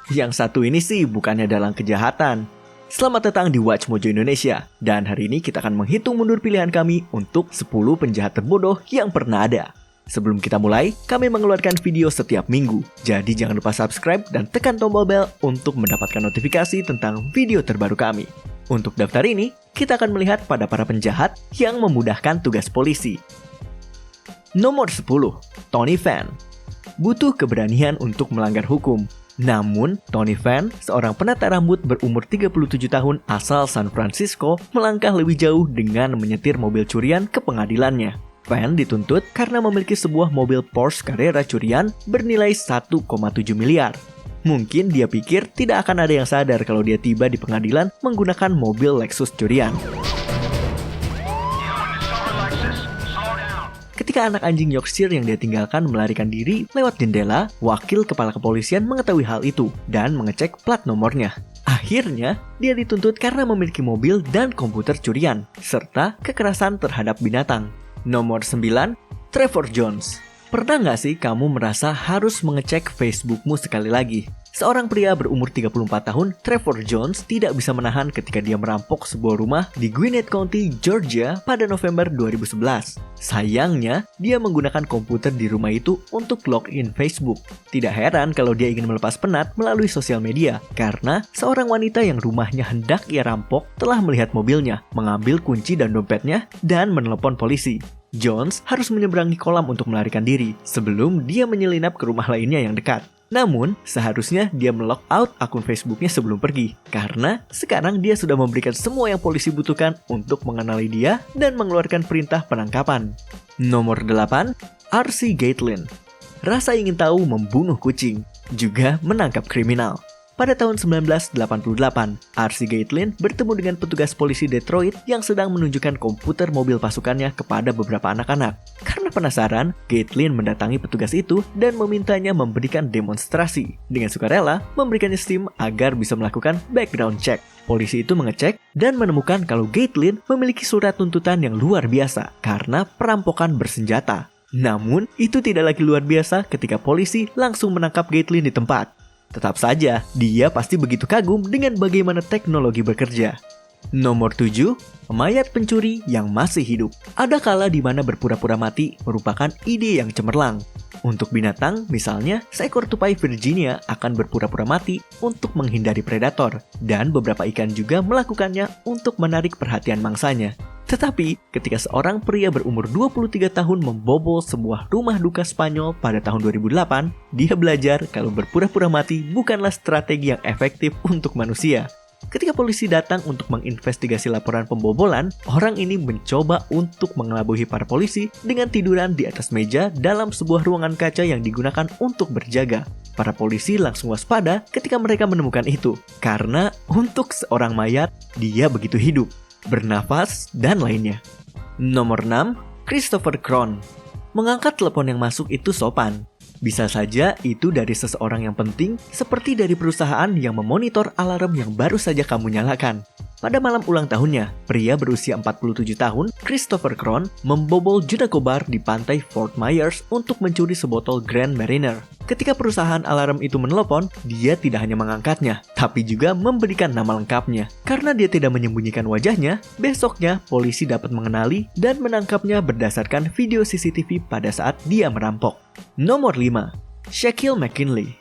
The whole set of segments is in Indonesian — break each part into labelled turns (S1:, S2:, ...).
S1: Yang satu ini sih bukannya dalang kejahatan. Selamat datang di Watch Mojo Indonesia. Dan hari ini kita akan menghitung mundur pilihan kami untuk 10 penjahat terbodoh yang pernah ada. Sebelum kita mulai, kami mengeluarkan video setiap minggu. Jadi jangan lupa subscribe dan tekan tombol bel untuk mendapatkan notifikasi tentang video terbaru kami. Untuk daftar ini, kita akan melihat pada para penjahat yang memudahkan tugas polisi. Nomor 10, Tony Fan. Butuh keberanian untuk melanggar hukum. Namun, Tony Fan, seorang penata rambut berumur 37 tahun asal San Francisco, melangkah lebih jauh dengan menyetir mobil curian ke pengadilannya. Fan dituntut karena memiliki sebuah mobil Porsche Carrera curian bernilai 1,7 miliar. Mungkin dia pikir tidak akan ada yang sadar kalau dia tiba di pengadilan menggunakan mobil Lexus curian. Ketika anak anjing Yorkshire yang dia tinggalkan melarikan diri lewat jendela, wakil kepala kepolisian mengetahui hal itu dan mengecek plat nomornya. Akhirnya, dia dituntut karena memiliki mobil dan komputer curian, serta kekerasan terhadap binatang. Nomor 9, Trevor Jones. Pernah nggak sih kamu merasa harus mengecek Facebookmu sekali lagi? Seorang pria berumur 34 tahun, Trevor Jones, tidak bisa menahan ketika dia merampok sebuah rumah di Gwinnett County, Georgia pada November 2011. Sayangnya, dia menggunakan komputer di rumah itu untuk login Facebook. Tidak heran kalau dia ingin melepas penat melalui sosial media, karena seorang wanita yang rumahnya hendak ia rampok telah melihat mobilnya, mengambil kunci dan dompetnya, dan menelepon polisi. Jones harus menyeberangi kolam untuk melarikan diri sebelum dia menyelinap ke rumah lainnya yang dekat. Namun, seharusnya dia melog out akun Facebooknya sebelum pergi, karena sekarang dia sudah memberikan semua yang polisi butuhkan untuk mengenali dia dan mengeluarkan perintah penangkapan. Nomor 8, R.C. Gatlin. Rasa ingin tahu membunuh kucing, juga menangkap kriminal. Pada tahun 1988, R.C. Gatlin bertemu dengan petugas polisi Detroit yang sedang menunjukkan komputer mobil pasukannya kepada beberapa anak-anak. Karena penasaran, Gatlin mendatangi petugas itu dan memintanya memberikan demonstrasi. Dengan sukarela, memberikannya SIM agar bisa melakukan background check. Polisi itu mengecek dan menemukan kalau Gatlin memiliki surat tuntutan yang luar biasa karena perampokan bersenjata. Namun, itu tidak lagi luar biasa ketika polisi langsung menangkap Gatlin di tempat. Tetap saja, dia pasti begitu kagum dengan bagaimana teknologi bekerja. Nomor 7, mayat pencuri yang masih hidup. Ada kala di mana berpura-pura mati merupakan ide yang cemerlang. Untuk binatang, misalnya, seekor tupai Virginia akan berpura-pura mati untuk menghindari predator, dan beberapa ikan juga melakukannya untuk menarik perhatian mangsanya. Tetapi, ketika seorang pria berumur 23 tahun membobol sebuah rumah duka Spanyol pada tahun 2008, dia belajar kalau berpura-pura mati bukanlah strategi yang efektif untuk manusia. Ketika polisi datang untuk menginvestigasi laporan pembobolan, orang ini mencoba untuk mengelabui para polisi dengan tiduran di atas meja dalam sebuah ruangan kaca yang digunakan untuk berjaga. Para polisi langsung waspada ketika mereka menemukan itu, karena untuk seorang mayat, dia begitu hidup, bernafas, dan lainnya. Nomor 6, Christopher Kron. Mengangkat telepon yang masuk itu sopan. Bisa saja itu dari seseorang yang penting, seperti dari perusahaan yang memonitor alarm yang baru saja kamu nyalakan. Pada malam ulang tahunnya, pria berusia 47 tahun, Christopher Kron, membobol Junaco Bar di pantai Fort Myers untuk mencuri sebotol Grand Marnier. Ketika perusahaan alarm itu menelepon, dia tidak hanya mengangkatnya, tapi juga memberikan nama lengkapnya. Karena dia tidak menyembunyikan wajahnya, besoknya polisi dapat mengenali dan menangkapnya berdasarkan video CCTV pada saat dia merampok. Nomor 5, Shaquille McKinley.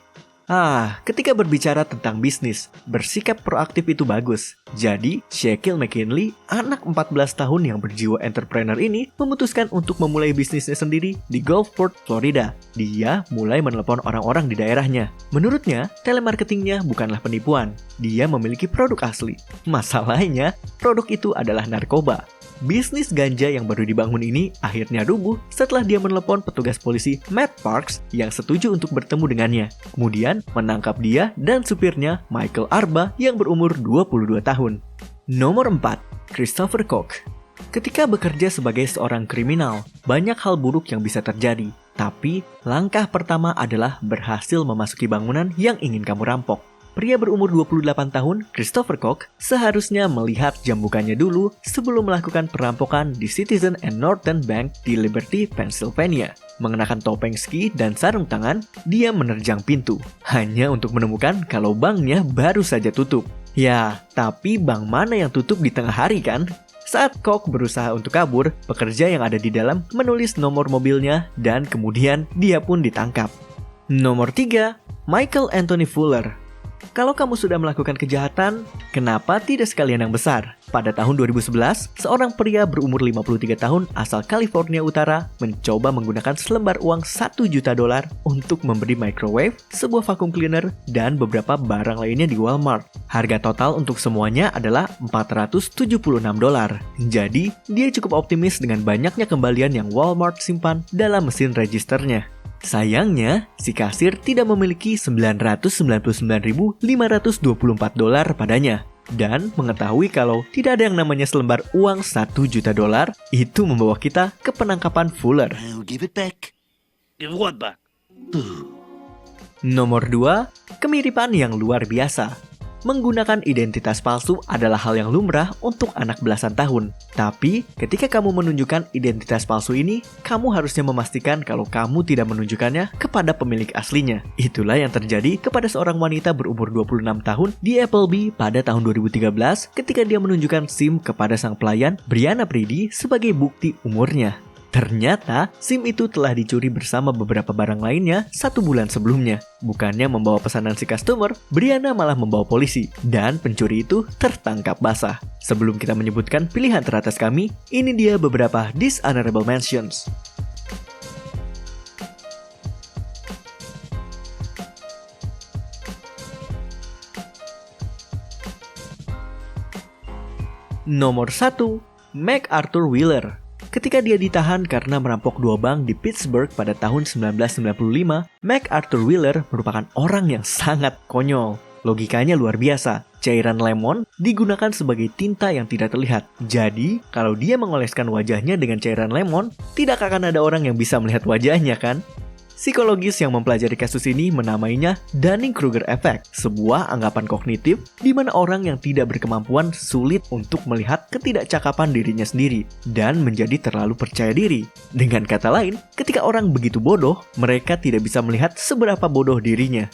S1: Ketika berbicara tentang bisnis, bersikap proaktif itu bagus. Jadi, Shaquille McKinley, anak 14 tahun yang berjiwa entrepreneur ini, memutuskan untuk memulai bisnisnya sendiri di Gulfport, Florida. Dia mulai menelepon orang-orang di daerahnya. Menurutnya, telemarketingnya bukanlah penipuan. Dia memiliki produk asli. Masalahnya, produk itu adalah narkoba. Bisnis ganja yang baru dibangun ini akhirnya rubuh setelah dia menelepon petugas polisi Matt Parks yang setuju untuk bertemu dengannya. Kemudian menangkap dia dan supirnya Michael Arba yang berumur 22 tahun. Nomor 4, Christopher Koch. Ketika bekerja sebagai seorang kriminal, banyak hal buruk yang bisa terjadi. Tapi langkah pertama adalah berhasil memasuki bangunan yang ingin kamu rampok. Pria berumur 28 tahun, Christopher Koch, seharusnya melihat jam bukanya dulu sebelum melakukan perampokan di Citizen and Northern Bank di Liberty, Pennsylvania. Mengenakan topeng ski dan sarung tangan, dia menerjang pintu. Hanya untuk menemukan kalau banknya baru saja tutup. Ya, tapi bank mana yang tutup di tengah hari kan? Saat Kok berusaha untuk kabur, pekerja yang ada di dalam menulis nomor mobilnya dan kemudian dia pun ditangkap. Nomor 3, Michael Anthony Fuller. Kalau kamu sudah melakukan kejahatan, kenapa tidak sekalian yang besar? Pada tahun 2011, seorang pria berumur 53 tahun asal California Utara mencoba menggunakan selembar uang $1 juta untuk membeli microwave, sebuah vacuum cleaner, dan beberapa barang lainnya di Walmart. Harga total untuk semuanya adalah $476. Jadi, dia cukup optimis dengan banyaknya kembalian yang Walmart simpan dalam mesin registernya. Sayangnya, si kasir tidak memiliki $999.524 padanya. Dan mengetahui kalau tidak ada yang namanya selembar uang $1 juta, itu membawa kita ke penangkapan Fuller.
S2: I'll give it back. Give what back?
S1: Nomor 2, kemiripan yang luar biasa. Menggunakan identitas palsu adalah hal yang lumrah untuk anak belasan tahun. Tapi, ketika kamu menunjukkan identitas palsu ini, kamu harusnya memastikan kalau kamu tidak menunjukkannya kepada pemilik aslinya. Itulah yang terjadi kepada seorang wanita berumur 26 tahun di Applebee pada tahun 2013 ketika dia menunjukkan SIM kepada sang pelayan, Brianna Brady, sebagai bukti umurnya. Ternyata, SIM itu telah dicuri bersama beberapa barang lainnya 1 bulan sebelumnya. Bukannya membawa pesanan si customer, Brianna malah membawa polisi. Dan pencuri itu tertangkap basah. Sebelum kita menyebutkan pilihan teratas kami, ini dia beberapa dishonorable mentions. Nomor 1, MacArthur Wheeler. Ketika dia ditahan karena merampok 2 bank di Pittsburgh pada tahun 1995, MacArthur Wheeler merupakan orang yang sangat konyol. Logikanya luar biasa. Cairan lemon digunakan sebagai tinta yang tidak terlihat. Jadi, kalau dia mengoleskan wajahnya dengan cairan lemon, tidak akan ada orang yang bisa melihat wajahnya kan? Psikologis yang mempelajari kasus ini menamainya Dunning-Kruger Effect, sebuah anggapan kognitif di mana orang yang tidak berkemampuan sulit untuk melihat ketidakcakapan dirinya sendiri dan menjadi terlalu percaya diri. Dengan kata lain, ketika orang begitu bodoh, mereka tidak bisa melihat seberapa bodoh dirinya.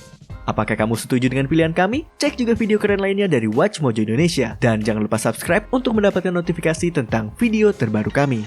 S1: Apakah kamu setuju dengan pilihan kami? Cek juga video keren lainnya dari Watch Mojo Indonesia dan jangan lupa subscribe untuk mendapatkan notifikasi tentang video terbaru kami.